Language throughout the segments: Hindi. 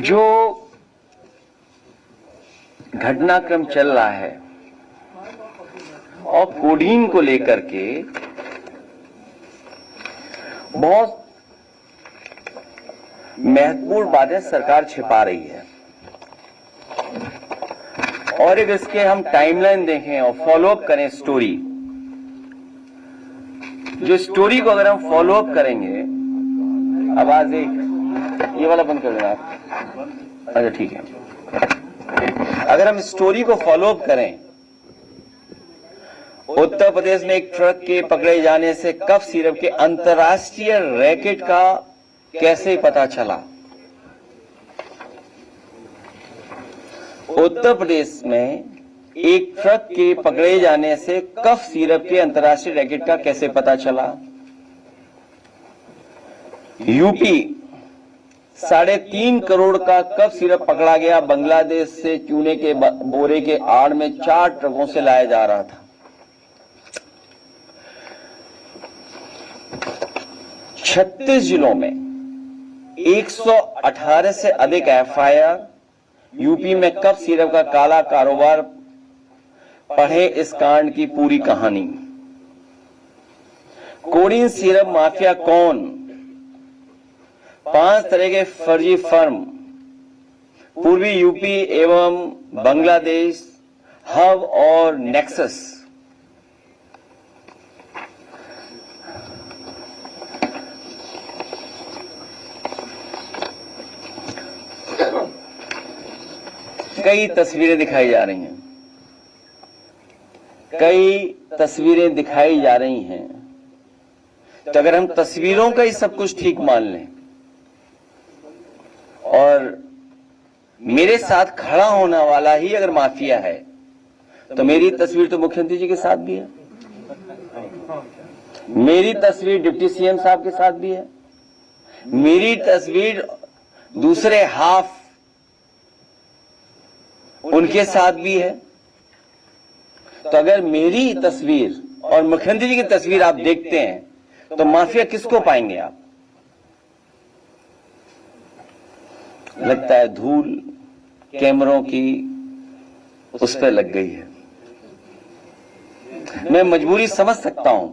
जो घटनाक्रम चल रहा है और कोडीन को लेकर के बहुत महत्वपूर्ण बातें सरकार छिपा रही है, और एक इसके हम टाइमलाइन देखें और फॉलो अप करें स्टोरी, जो स्टोरी को अगर हम फॉलो अप करेंगे, आवाज एक ये वाला बंद कर देना आप, अच्छा ठीक है, अगर हम स्टोरी को फॉलो अप करें, उत्तर प्रदेश में एक ट्रक के पकड़े जाने से कफ सिरप के अंतर्राष्ट्रीय रैकेट का कैसे पता चला। उत्तर प्रदेश में एक ट्रक के पकड़े जाने से कफ सिरप के अंतर्राष्ट्रीय रैकेट का कैसे पता चला। यूपी 3.5 करोड़ का कफ सिरप पकड़ा गया, बांग्लादेश से चूने के बोरे के आड़ में 4 ट्रकों से लाया जा रहा था। 36 जिलों में 118 से अधिक एफआईआर। यूपी में कफ सिरप का काला कारोबार, पढ़े इस कांड की पूरी कहानी। कोडीन सिरप माफिया कौन? 5 तरह के फर्जी फर्म, पूर्वी यूपी एवं बांग्लादेश, हब और नेक्सस। कई तस्वीरें दिखाई जा रही हैं, कई तस्वीरें दिखाई जा रही हैं, तो अगर हम तस्वीरों का ही सब कुछ ठीक मान लें और मेरे साथ खड़ा होने वाला ही अगर माफिया है, तो मेरी तस्वीर तो मुख्यमंत्री जी के साथ भी है, मेरी तस्वीर डिप्टी सीएम साहब के साथ भी है, मेरी तस्वीर दूसरे हाफ उनके साथ भी है। तो अगर मेरी तस्वीर और मुख्यमंत्री जी की तस्वीर आप देखते हैं, तो माफिया किसको पाएंगे आप? लगता है धूल कैमरों की उस पर लग गई है। मैं मजबूरी समझ सकता हूं।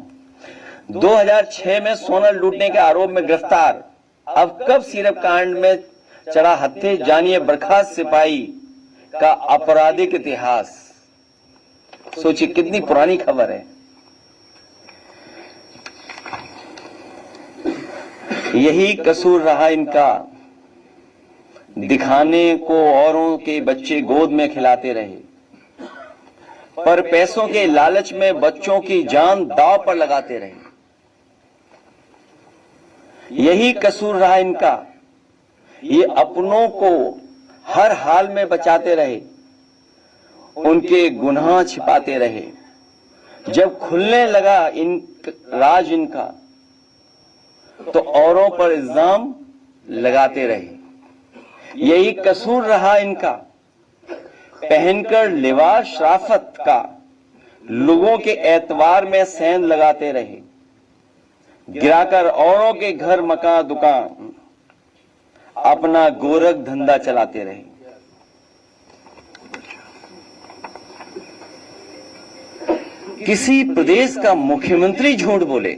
2006 में सोना लूटने के आरोप में गिरफ्तार, अब कब सिरप कांड में चढ़ा हत्थे, जानिए बर्खास्त सिपाही का आपराधिक इतिहास। सोचिए कितनी पुरानी खबर है। यही कसूर रहा इनका, दिखाने को औरों के बच्चे गोद में खिलाते रहे, पर पैसों के लालच में बच्चों की जान दांव पर लगाते रहे। यही कसूर रहा इनका, ये अपनों को हर हाल में बचाते रहे, उनके गुनाह छिपाते रहे। जब खुलने लगा राज इनका, तो औरों पर इल्जाम लगाते रहे। यही कसूर रहा इनका, पहनकर लिबास शराफत का लोगों के एतवार में सेंध लगाते रहे, गिराकर औरों के घर मकान दुकान अपना गोरख धंधा चलाते रहे। किसी प्रदेश का मुख्यमंत्री झूठ बोले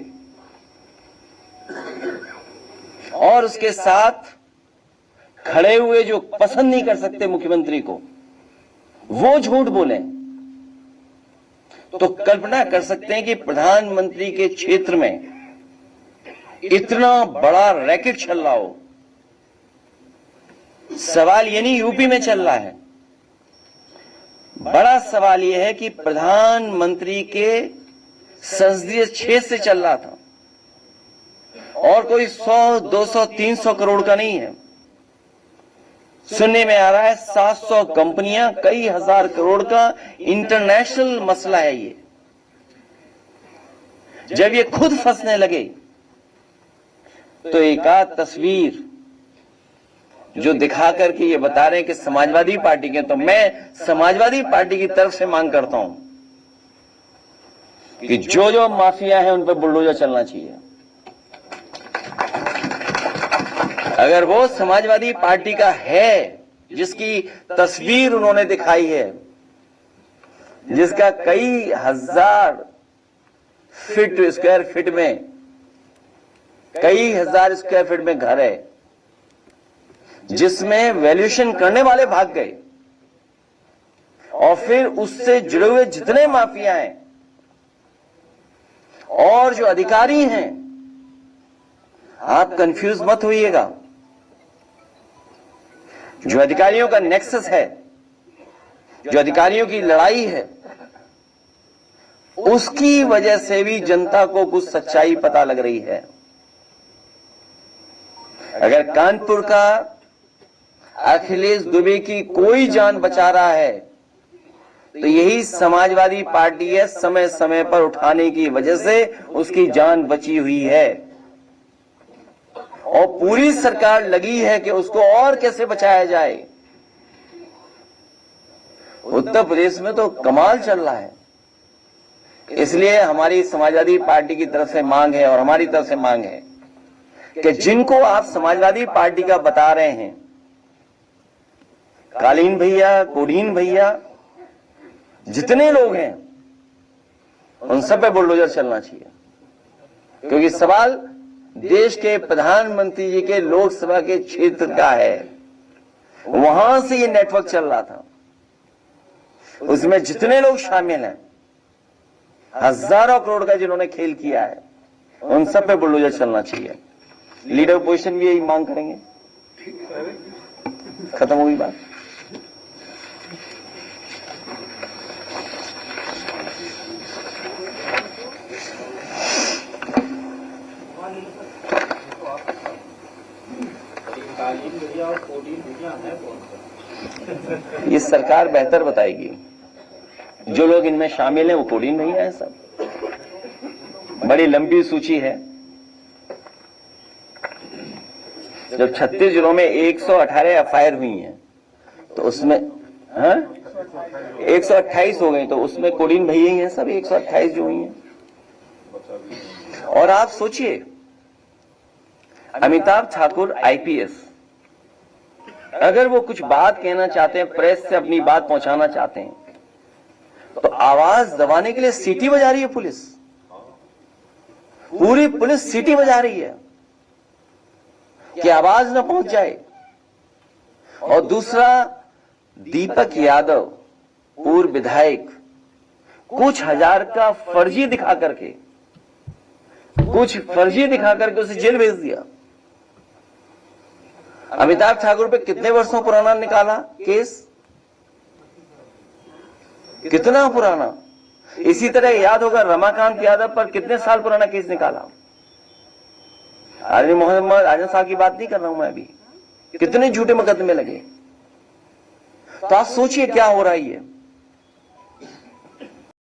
और उसके साथ खड़े हुए जो पसंद नहीं कर सकते मुख्यमंत्री को, वो झूठ बोले, तो कल्पना कर सकते हैं कि प्रधानमंत्री के क्षेत्र में इतना बड़ा रैकेट चल रहा हो। सवाल ये नहीं यूपी में चल रहा है, बड़ा सवाल यह है कि प्रधानमंत्री के संसदीय क्षेत्र से चल रहा था, और कोई 100, 200, 300 करोड़ का नहीं है। सुनने में आ रहा है 700 कंपनियां, कई हजार करोड़ का इंटरनेशनल मसला है ये। जब ये खुद फंसने लगे, तो एक आध तस्वीर जो दिखा करके ये बता रहे हैं कि समाजवादी पार्टी के, तो मैं समाजवादी पार्टी की तरफ से मांग करता हूं कि जो जो माफिया है उन पर बुलडोजर चलना चाहिए। अगर वो समाजवादी पार्टी का है जिसकी तस्वीर उन्होंने दिखाई है, जिसका कई हजार स्क्वायर फीट में, कई हजार स्क्वायर फीट में घर है, जिसमें वैल्यूएशन करने वाले भाग गए और फिर उससे जुड़े हुए जितने माफिया हैं और जो अधिकारी हैं, आप कंफ्यूज मत होइएगा। जो अधिकारियों का नेक्सस है, जो अधिकारियों की लड़ाई है, उसकी वजह से भी जनता को कुछ सच्चाई पता लग रही है। अगर कानपुर का अखिलेश दुबे की कोई जान बचा रहा है तो यही समाजवादी पार्टी है। समय समय पर उठाने की वजह से उसकी जान बची हुई है और पूरी सरकार लगी है कि उसको और कैसे बचाया जाए। उत्तर प्रदेश में तो कमाल चल रहा है। इसलिए हमारी समाजवादी पार्टी की तरफ से मांग है और हमारी तरफ से मांग है कि जिनको आप समाजवादी पार्टी का बता रहे हैं, कालीन भैया, कोडीन भैया, जितने लोग हैं, उन सब पे बुलडोजर चलना चाहिए। क्योंकि सवाल देश के प्रधानमंत्री जी के लोकसभा के क्षेत्र का है। वहां से ये नेटवर्क चल रहा था। उसमें जितने लोग शामिल हैं, हजारों करोड़ का जिन्होंने खेल किया है, उन सब पे बुलडोजर चलना चाहिए। लीडर ऑपोजिशन भी यही मांग करेंगे। खत्म होगी बात। ये सरकार बेहतर बताएगी। जो लोग इनमें शामिल हैं वो कोडीन भैया हैं। सब बड़ी लंबी सूची है। जब 36 जिलों में 118 एफआईआर हुई हैं तो उसमें 128 हो गई, तो उसमें कोडीन भैया ही हैं सब 128 जो हुई हैं। और आप सोचिए, अमिताभ ठाकुर आईपीएस, अगर वो कुछ बात कहना चाहते हैं, प्रेस से अपनी बात पहुंचाना चाहते हैं, तो आवाज दबाने के लिए सीटी बजा रही है पुलिस। पूरी पुलिस सीटी बजा रही है कि आवाज न पहुंच जाए। और दूसरा, दीपक यादव पूर्व विधायक कुछ हजार का फर्जी दिखा करके उसे जेल भेज दिया। अमिताभ ठाकुर पे कितने वर्षों पुराना निकाला केस, कितना पुराना। इसी तरह याद होगा रमाकांत यादव पर कितने साल पुराना केस निकाला। आदमी मोहम्मद आजम साहब की बात नहीं कर रहा हूं मैं अभी। कितने झूठे मुकदमे लगे। तो आप सोचिए क्या हो रहा है।